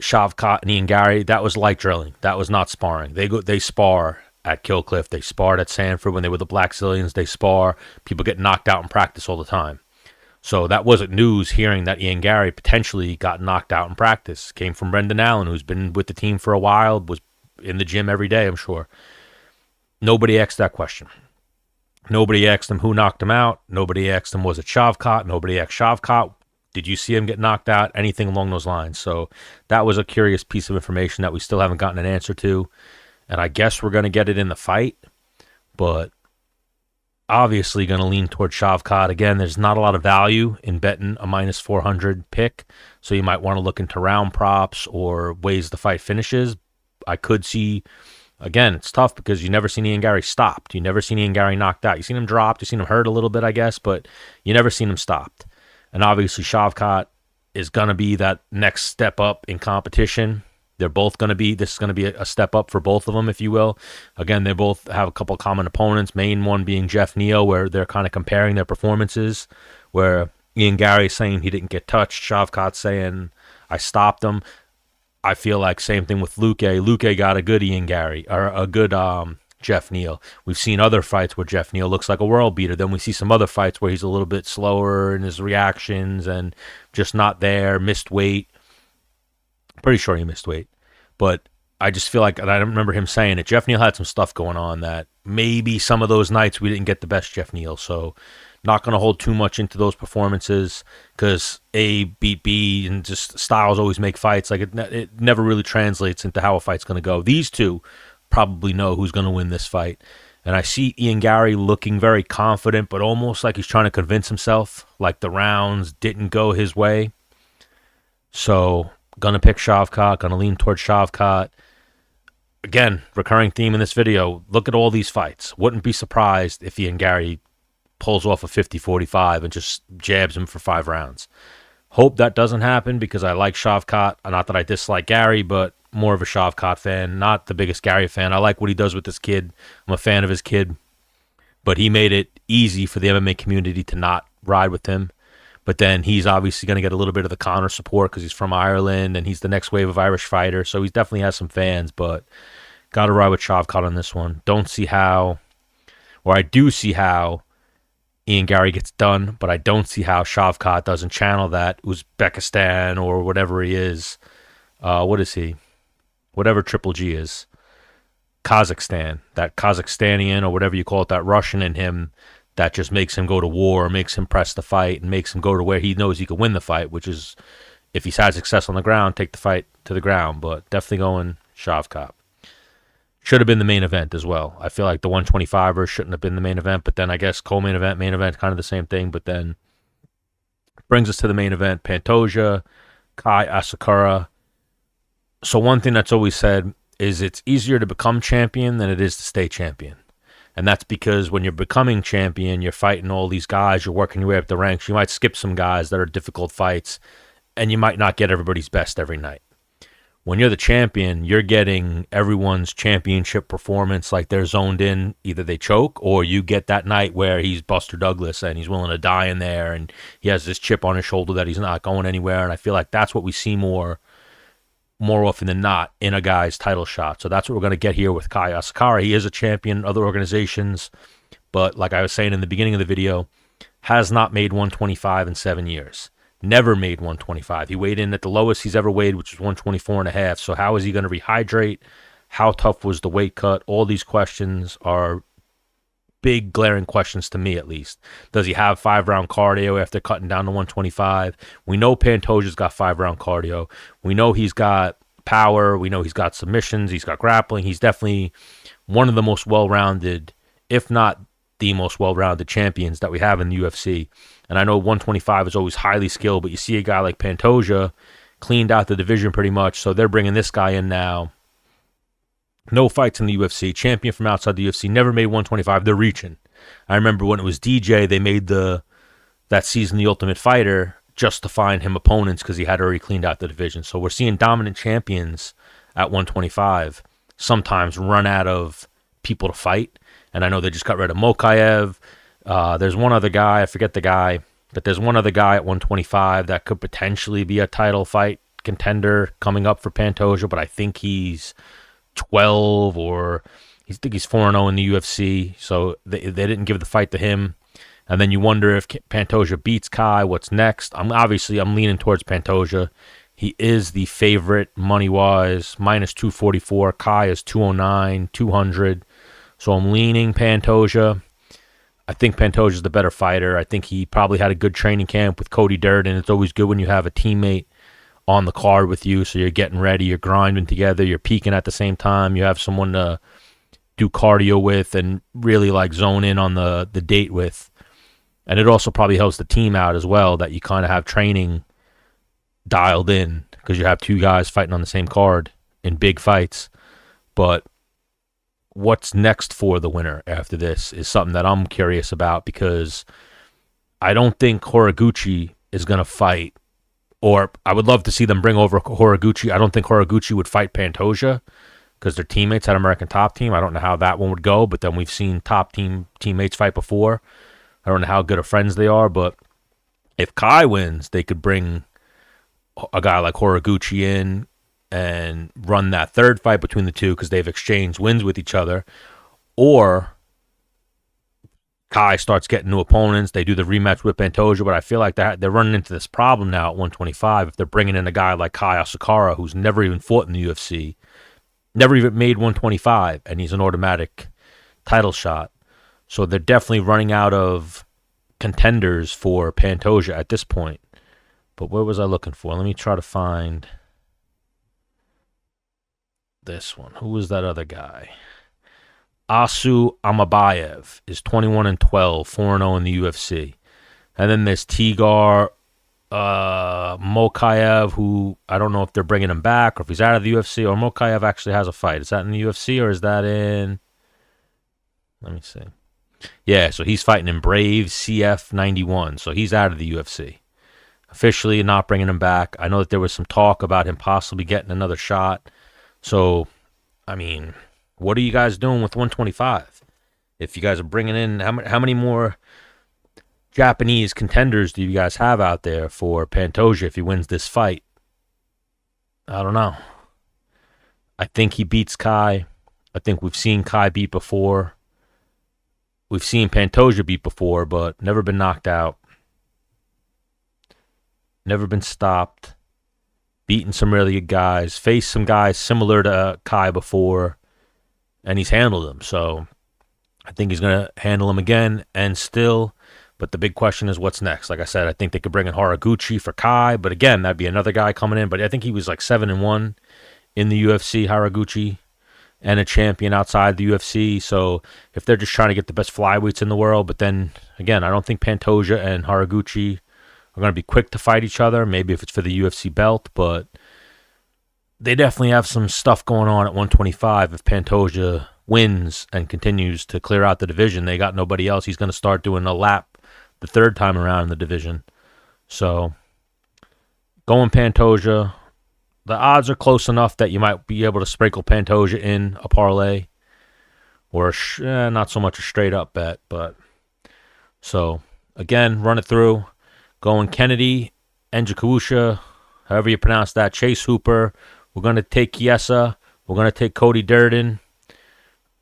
Shavkat and Ian Garry, that was light drilling. That was not sparring. They spar at Killcliff. They sparred at Sanford when they were the Black Zillions. They spar. People get knocked out in practice all the time. So that wasn't news, hearing that Ian Garry potentially got knocked out in practice. Came from Brendan Allen, who's been with the team for a while, was in the gym every day, I'm sure. Nobody asked that question. Nobody asked him who knocked him out. Nobody asked him, was it Shavkat? Nobody asked Shavkat, did you see him get knocked out? Anything along those lines. So that was a curious piece of information that we still haven't gotten an answer to. And I guess we're going to get it in the fight, but obviously going to lean toward Shavkat. Again, there's not a lot of value in betting a minus 400 pick, so you might want to look into round props or ways the fight finishes. I could see, again, it's tough because you never seen Ian Garry stopped. You never seen Ian Garry knocked out. You've seen him dropped. You've seen him hurt a little bit, I guess, but you never seen him stopped. And obviously Shavkat is going to be that next step up in competition. They're both going to be, this is going to be a step up for both of them, if you will. Again, they both have a couple common opponents, main one being Jeff Neal, where they're kind of comparing their performances, where Ian Garry is saying he didn't get touched, Shavkat saying I stopped him. I feel like same thing with Luque. Luque got a good Ian Garry, or a good Jeff Neal. We've seen other fights where Jeff Neal looks like a world beater. Then we see some other fights where he's a little bit slower in his reactions and just not there, missed weight. Pretty sure he missed weight, but I just feel like, and I remember him saying it, Jeff Neal had some stuff going on that maybe some of those nights we didn't get the best Jeff Neal, so not going to hold too much into those performances because A beat B and just styles always make fights. Like it never really translates into how a fight's going to go. These two probably know who's going to win this fight, and I see Ian Garry looking very confident, but almost like he's trying to convince himself like the rounds didn't go his way. So gonna pick Shavkat, gonna lean towards Shavkat. Again, recurring theme in this video, look at all these fights. Wouldn't be surprised if Ian Garry pulls off a 50-45 and just jabs him for 5 rounds. Hope that doesn't happen because I like Shavkat. Not that I dislike Garry, but more of a Shavkat fan, not the biggest Garry fan. I like what he does with this kid. I'm a fan of his kid, but he made it easy for the MMA community to not ride with him. But then he's obviously going to get a little bit of the Conor support because he's from Ireland and he's the next wave of Irish fighter. So he definitely has some fans, but got to ride with Shavkat on this one. Don't see how, or I do see how Ian Garry gets done, but I don't see how Shavkat doesn't channel that Uzbekistan or whatever he is. What is he? Whatever Triple G is. Kazakhstan. That Kazakhstanian or whatever you call it, that Russian in him, that just makes him go to war, makes him press the fight, and makes him go to where he knows he can win the fight, which is, if he's had success on the ground, take the fight to the ground. But definitely going Shavkat. should have been the main event as well. I feel like the 125er shouldn't have been the main event, but then I guess co-main event, main event, kind of the same thing. But then brings us to the main event, Pantoja, Kai Asakura. So one thing that's always said is it's easier to become champion than it is to stay champion. And that's because when you're becoming champion, you're fighting all these guys, you're working your way up the ranks. You might skip some guys that are difficult fights, and you might not get everybody's best every night. When you're the champion, you're getting everyone's championship performance, like they're zoned in. Either they choke, or you get that night where he's Buster Douglas and he's willing to die in there, and he has this chip on his shoulder that he's not going anywhere. And I feel like that's what we see more often than not in a guy's title shot. So that's what we're going to get here with Kai Asakura. He is a champion in other organizations, but like I was saying in the beginning of the video, has not made 125 in 7 years. Never made 125. He weighed in at the lowest he's ever weighed, which was 124 and a half. So how is he going to rehydrate? How tough was the weight cut? All these questions are big, glaring questions to me, at least. Does he have 5-round cardio after cutting down to 125? We know Pantoja's got 5-round cardio. We know he's got power. We know he's got submissions. He's got grappling. He's definitely one of the most well-rounded, if not the most well-rounded champions that we have in the UFC. And I know 125 is always highly skilled, but you see a guy like Pantoja cleaned out the division pretty much, so they're bringing this guy in now. No fights in the UFC, champion from outside the UFC, never made 125. They're reaching. I remember when it was DJ, they made that season The Ultimate Fighter just to find him opponents because he had already cleaned out the division. So we're seeing dominant champions at 125 sometimes run out of people to fight. And I know they just got rid of Mokaev. There's one other guy, I forget the guy, but there's one other guy at 125 that could potentially be a title fight contender coming up for Pantoja, but I think he's 12 or I think he's 4-0 in the UFC, so they didn't give the fight to him. And then you wonder if Pantoja beats Kai, what's next? I'm leaning towards Pantoja. He is the favorite money-wise, minus 244. Kai is 209, 200. So I'm leaning Pantoja. I think Pantoja's the better fighter. I think he probably had a good training camp with Cody Durden. It's always good when you have a teammate on the card with you, so you're getting ready, you're grinding together, you're peaking at the same time, you have someone to do cardio with and really like zone in on the date with. And it also probably helps the team out as well, that you kind of have training dialed in because you have two guys fighting on the same card in big fights. But what's next for the winner after this is something that I'm curious about, because I don't think Horiguchi is going to fight, or I would love to see them bring over Horiguchi. I don't think Horiguchi would fight Pantoja because they're teammates at American Top Team. I don't know how that one would go, but then we've seen top teammates fight before. I don't know how good of friends they are, but if Kai wins, they could bring a guy like Horiguchi in and run that third fight between the two because they've exchanged wins with each other. Or Kai starts getting new opponents. They do the rematch with Pantoja, but I feel like they're running into this problem now at 125 if they're bringing in a guy like Kai Asakura, who's never even fought in the UFC, never even made 125, and he's an automatic title shot. So they're definitely running out of contenders for Pantoja at this point. But what was I looking for? Let me try to find this one. Who was that other guy? Asu Amabayev is 21-12, 4-0 in the UFC. And then there's Tigar Mokaev, who I don't know if they're bringing him back or if he's out of the UFC, or Mokaev actually has a fight. Is that in the UFC or is that in... Let me see. Yeah, so he's fighting in Brave CF 91, so he's out of the UFC. Officially not bringing him back. I know that there was some talk about him possibly getting another shot. So, I mean, what are you guys doing with 125? If you guys are bringing in, how many more Japanese contenders do you guys have out there for Pantoja if he wins this fight? I don't know. I think he beats Kai. I think we've seen Kai beat before. We've seen Pantoja beat before, but never been knocked out. Never been stopped. Beaten some really good guys. Faced some guys similar to Kai before, and he's handled them. So I think he's going to handle him again and still. But the big question is what's next. Like I said, I think they could bring in Horiguchi for Kai. But again, that'd be another guy coming in. But I think he was like 7-1 in the UFC, Horiguchi. and a champion outside the UFC. So if they're just trying to get the best flyweights in the world, but then again, I don't think Pantoja and Haraguchi are going to be quick to fight each other. Maybe if it's for the UFC belt, but they definitely have some stuff going on at 125. If Pantoja wins and continues to clear out the division, they got nobody else. He's going to start doing a lap the third time around in the division. So going Pantoja. The odds are close enough that you might be able to sprinkle Pantoja in a parlay, or not so much a straight up bet. But so again, run it through. Going Kennedy, Nzechukwu, however you pronounce that. Chase Hooper. We're going to take Chiesa. We're going to take Cody Durden.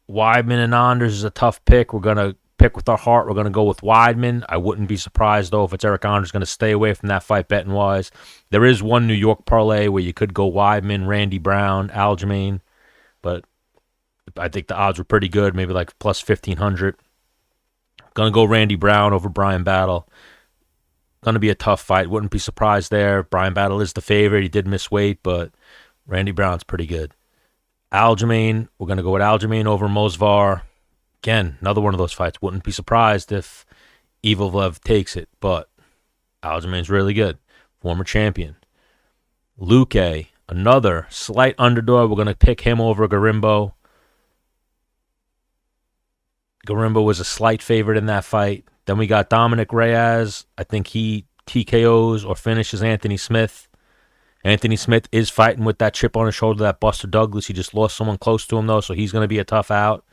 Weidman and Anders is a tough pick. We're going to pick with our heart. We're going to go with Weidman. I wouldn't be surprised, though, if it's Eryk Anders going to stay away from that fight betting-wise. There is one New York parlay where you could go Weidman, Randy Brown, Aljamain, but I think the odds were pretty good, maybe like plus 1,500. Going to go Randy Brown over Bryan Battle. Going to be a tough fight. Wouldn't be surprised there. Bryan Battle is the favorite. He did miss weight, but Randy Brown's pretty good. Aljamain, we're going to go with Aljamain over Movsar. Again, another one of those fights. Wouldn't be surprised if Evloev takes it, but Aljamain's really good. Former champion. Luque, another slight underdog. We're going to pick him over Gorimbo. Gorimbo was a slight favorite in that fight. Then we got Dominick Reyes. I think he TKOs or finishes Anthony Smith. Anthony Smith is fighting with that chip on his shoulder, that Buster Douglas. He just lost someone close to him, though, so he's going to be a tough out.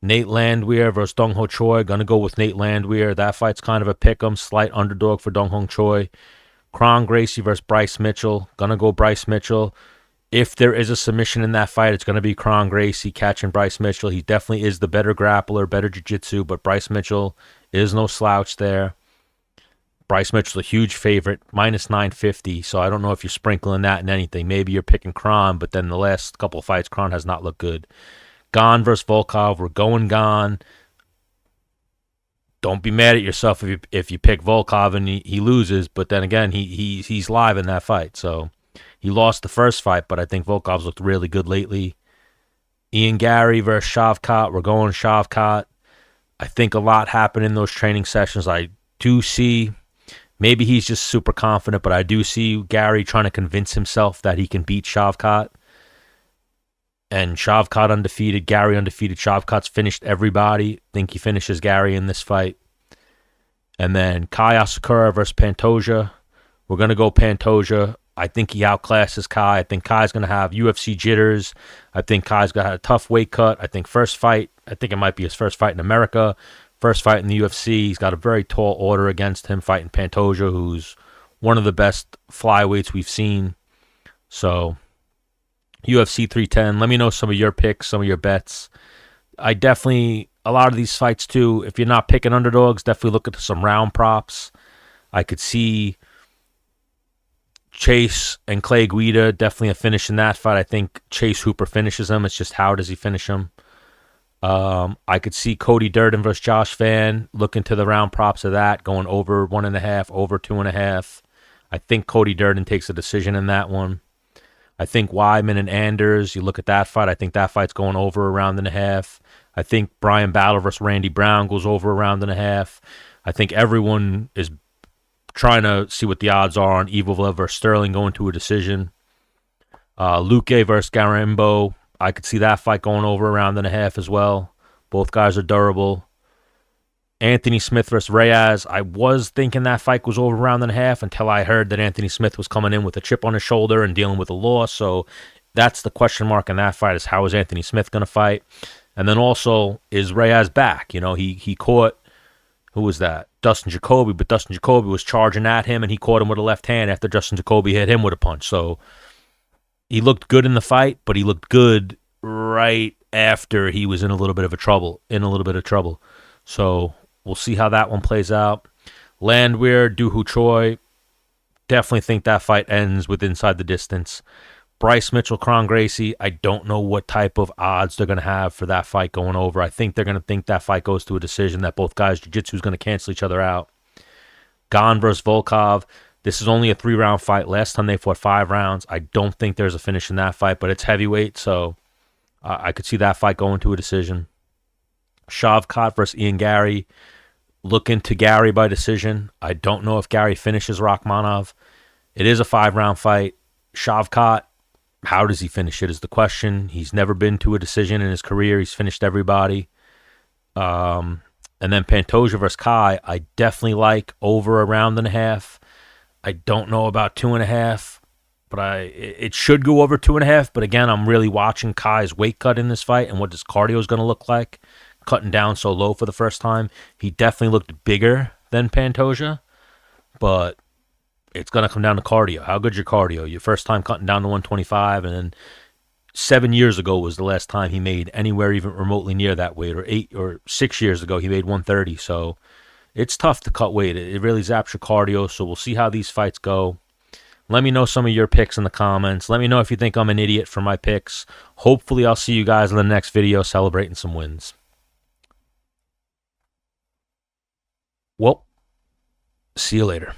Nate Landwehr versus Dong Ho Choi. Going to go with Nate Landwehr. That fight's kind of a pick'em. Slight underdog for Dong Ho Choi. Kron Gracie versus Bryce Mitchell. Going to go Bryce Mitchell. If there is a submission in that fight, it's going to be Kron Gracie catching Bryce Mitchell. He definitely is the better grappler, better jiu-jitsu, but Bryce Mitchell is no slouch there. Bryce Mitchell's a huge favorite, minus 950, so I don't know if you're sprinkling that in anything. Maybe you're picking Kron, but then the last couple of fights, Kron has not looked good. Gane versus Volkov. We're going Gane. Don't be mad at yourself if you pick Volkov and he loses, but then again, he's live in that fight. So he lost the first fight, but I think Volkov's looked really good lately. Garry versus Shavkat. We're going Shavkat. I think a lot happened in those training sessions. I do see, maybe he's just super confident, but I do see Garry trying to convince himself that he can beat Shavkat. And Shavkat undefeated, Garry undefeated. Shavkat's finished everybody. I think he finishes Garry in this fight. And then Kai Asakura versus Pantoja. We're going to go Pantoja. I think he outclasses Kai. I think Kai's going to have UFC jitters. I think Kai's got a tough weight cut. I think it might be his first fight in America. First fight in the UFC. He's got a very tall order against him fighting Pantoja, who's one of the best flyweights we've seen. So UFC 310. Let me know some of your picks, some of your bets. A lot of these fights too, if you're not picking underdogs, definitely look at some round props. I could see Chase and Clay Guida, definitely a finish in that fight. I think Chase Hooper finishes him. It's just how does he finish him? I could see Cody Durden versus Josh Van. Look into the round props of that, going over 1.5, over 2.5. I think Cody Durden takes a decision in that one. I think Weidman and Anders, you look at that fight, I think that fight's going over a round and a half. I think Bryan Battle versus Randy Brown goes over a round and a half. I think everyone is trying to see what the odds are on Evloev versus Sterling going to a decision. Luque versus Gorimbo, I could see that fight going over a round and a half as well. Both guys are durable. Anthony Smith versus Reyes, I was thinking that fight was over a round and a half until I heard that Anthony Smith was coming in with a chip on his shoulder and dealing with a loss. So that's the question mark in that fight, is how is Anthony Smith going to fight? And then also, is Reyes back? You know, he caught, who was that? Dustin Jacoby, but Dustin Jacoby was charging at him and he caught him with a left hand after Dustin Jacoby hit him with a punch. So he looked good in the fight, but he looked good right after he was in a little bit of trouble. So we'll see how that one plays out. Landwehr, Duhu Choi. Definitely think that fight ends with inside the distance. Bryce Mitchell, Kron Gracie. I don't know what type of odds they're going to have for that fight going over. I think they're going to think that fight goes to a decision, that both guys' jiu-jitsu is going to cancel each other out. Gane versus Volkov. This is only a 3-round fight. Last time they fought 5 rounds. I don't think there's a finish in that fight, but it's heavyweight, so I could see that fight going to a decision. Shavkat versus Ian Garry. Look into Garry by decision. I don't know if Garry finishes Rakhmonov. It is a 5-round fight. Shavkat, how does he finish it is the question. He's never been to a decision in his career. He's finished everybody. And then Pantoja versus Kai, I definitely like over a round and a half. I don't know about 2.5, but it should go over 2.5. But again, I'm really watching Kai's weight cut in this fight and what his cardio is going to look like. Cutting down so low for the first time. He definitely looked bigger than Pantoja, but it's going to come down to cardio. How good's your cardio? Your first time cutting down to 125, and then 7 years ago was the last time he made anywhere even remotely near that weight, or 8 or 6 years ago he made 130. So it's tough to cut weight. It really zaps your cardio, so we'll see how these fights go. Let me know some of your picks in the comments. Let me know if you think I'm an idiot for my picks. Hopefully I'll see you guys in the next video celebrating some wins. Well, see you later.